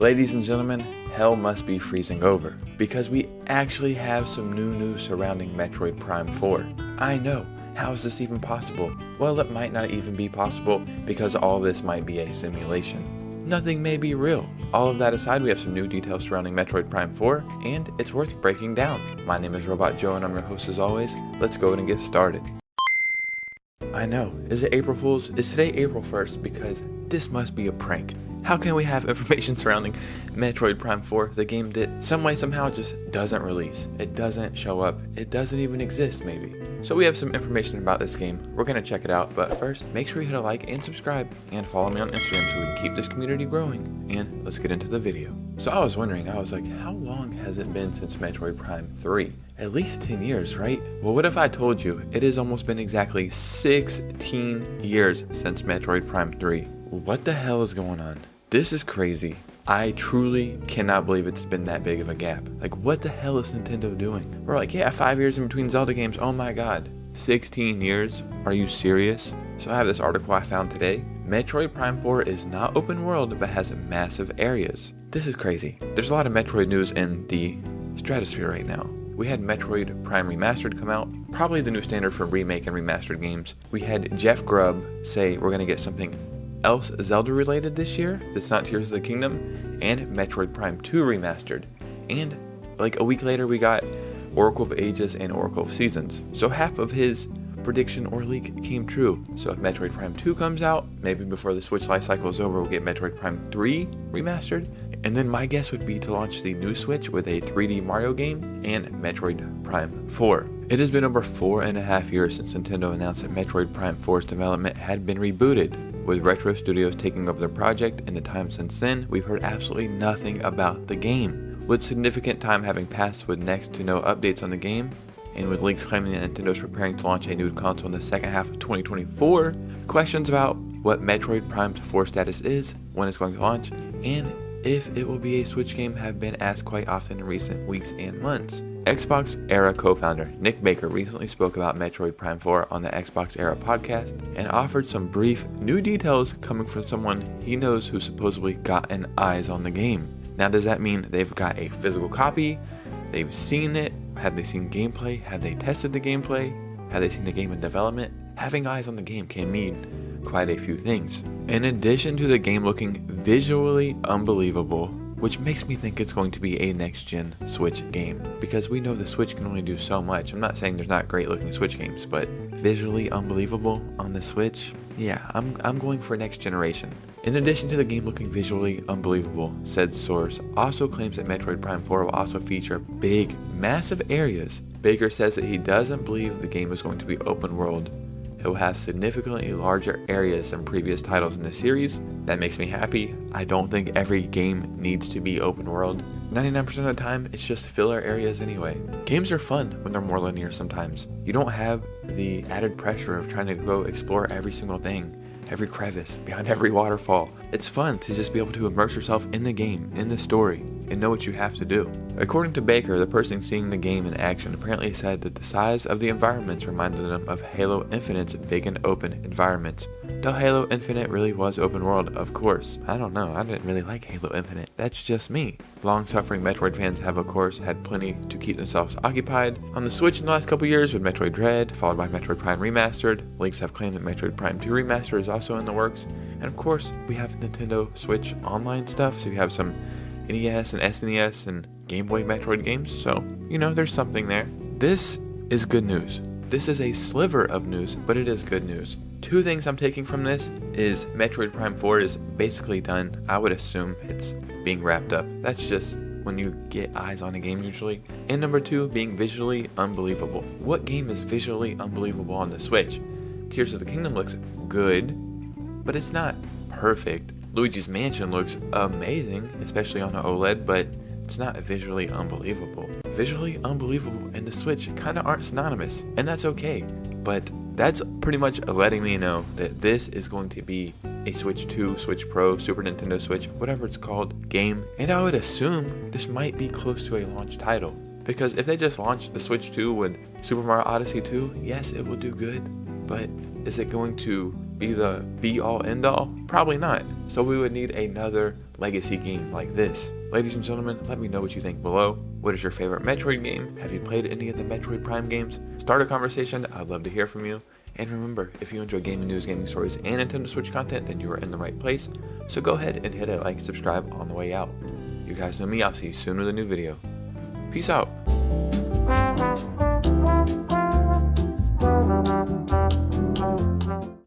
Ladies and gentlemen, hell must be freezing over, because we actually have some new news surrounding Metroid Prime 4. I know, how is this even possible? Well, it might not even be possible, because all this might be a simulation. Nothing may be real. All of that aside, we have some new details surrounding Metroid Prime 4, and it's worth breaking down. My name is Robot Joe, and I'm your host as always. Let's go ahead and get started. I know, is it April Fool's? Is today April 1st? Because this must be a prank. How can we have information surrounding Metroid Prime 4 if the game some way somehow just doesn't release? It doesn't show up. It doesn't even exist maybe. So we have some information about this game. We're going to check it out, but first make sure you hit a like and subscribe and follow me on Instagram so we can keep this community growing. And let's get into the video. So I was wondering, I was like, how long has it been since Metroid Prime 3? At least 10 years, right? Well, what if I told you it has almost been exactly 16 years since Metroid Prime 3? What the hell is going on? This is crazy. I truly cannot believe it's been that big of a gap. Like, what the hell is Nintendo doing? We're like, yeah, 5 years in between Zelda games. Oh my god. 16 years? Are you serious? So I have this article I found today. Metroid Prime 4 is not open world, but has massive areas. This is crazy. There's a lot of Metroid news in the stratosphere right now. We had Metroid Prime Remastered come out, probably the new standard for remake and remastered games. We had Jeff Grubb say we're going to get something else Zelda related this year that's not Tears of the Kingdom, and Metroid Prime 2 Remastered. And like a week later we got Oracle of Ages and Oracle of Seasons. So half of his prediction or leak came true. So if Metroid Prime 2 comes out, maybe before the Switch life cycle is over, we'll get Metroid Prime 3 Remastered. And then my guess would be to launch the new Switch with a 3D Mario game and Metroid Prime 4. It has been over 4.5 years since Nintendo announced that Metroid Prime 4's development had been rebooted, with Retro Studios taking over the project. In the time since then, we've heard absolutely nothing about the game. With significant time having passed with next to no updates on the game, and with leaks claiming that Nintendo is preparing to launch a new console in the second half of 2024, questions about what Metroid Prime's 4 status is, when it's going to launch, and if it will be a Switch game have been asked quite often in recent weeks and months. Xbox Era co-founder Nick Baker recently spoke about Metroid Prime 4 on the Xbox Era podcast and offered some brief new details coming from someone he knows who supposedly gotten eyes on the game. Now, does that mean they've got a physical copy? They've seen it? Have they seen gameplay? Have they tested the gameplay? Have they seen the game in development? Having eyes on the game can mean quite a few things. In addition to the game looking visually unbelievable, which makes me think it's going to be a next-gen Switch game, because we know the Switch can only do so much. I'm not saying there's not great-looking Switch games, but visually unbelievable on the Switch? Yeah, I'm going for next generation. In addition to the game looking visually unbelievable, said source also claims that Metroid Prime 4 will also feature big, massive areas. Baker says that he doesn't believe the game is going to be open world. It will have significantly larger areas than previous titles in the series. That makes me happy. I don't think every game needs to be open world. 99% of the time, it's just filler areas anyway. Games are fun when they're more linear sometimes. You don't have the added pressure of trying to go explore every single thing, every crevice, behind every waterfall. It's fun to just be able to immerse yourself in the game, in the story, and know what you have to do. According to Baker, the person seeing the game in action apparently said that the size of the environments reminded them of Halo Infinite's big and open environments. Though Halo Infinite really was open world, of course. I don't know, I didn't really like Halo Infinite. That's just me. Long-suffering Metroid fans have, of course, had plenty to keep themselves occupied on the Switch in the last couple years with Metroid Dread, followed by Metroid Prime Remastered. Leaks have claimed that Metroid Prime 2 Remastered is also in the works. And of course, we have Nintendo Switch Online stuff, so you have some NES and SNES and Game Boy Metroid games, so, you know, there's something there. This is good news. This is a sliver of news, but it is good news. Two things I'm taking from this is Metroid Prime 4 is basically done. I would assume it's being wrapped up. That's just when you get eyes on a game usually. And number two, being visually unbelievable. What game is visually unbelievable on the Switch? Tears of the Kingdom looks good, but it's not perfect. Luigi's Mansion looks amazing, especially on an OLED, but it's not visually unbelievable. Visually unbelievable and the Switch kind of aren't synonymous, and that's okay. But that's pretty much letting me know that this is going to be a Switch 2, Switch Pro, Super Nintendo Switch, whatever it's called, game. And I would assume this might be close to a launch title. Because if they just launch the Switch 2 with Super Mario Odyssey 2, yes, it will do good. But Is it going to be the be-all end-all? Probably not. So we would need another legacy game like this. Ladies and gentlemen, let me know what you think below. What is your favorite Metroid game? Have you played any of the Metroid Prime games? Start a conversation, I'd love to hear from you. And remember, if you enjoy gaming news, gaming stories, and Nintendo Switch content, then you are in the right place. So go ahead and hit a like, subscribe on the way out. You guys know me, I'll see you soon with a new video. Peace out.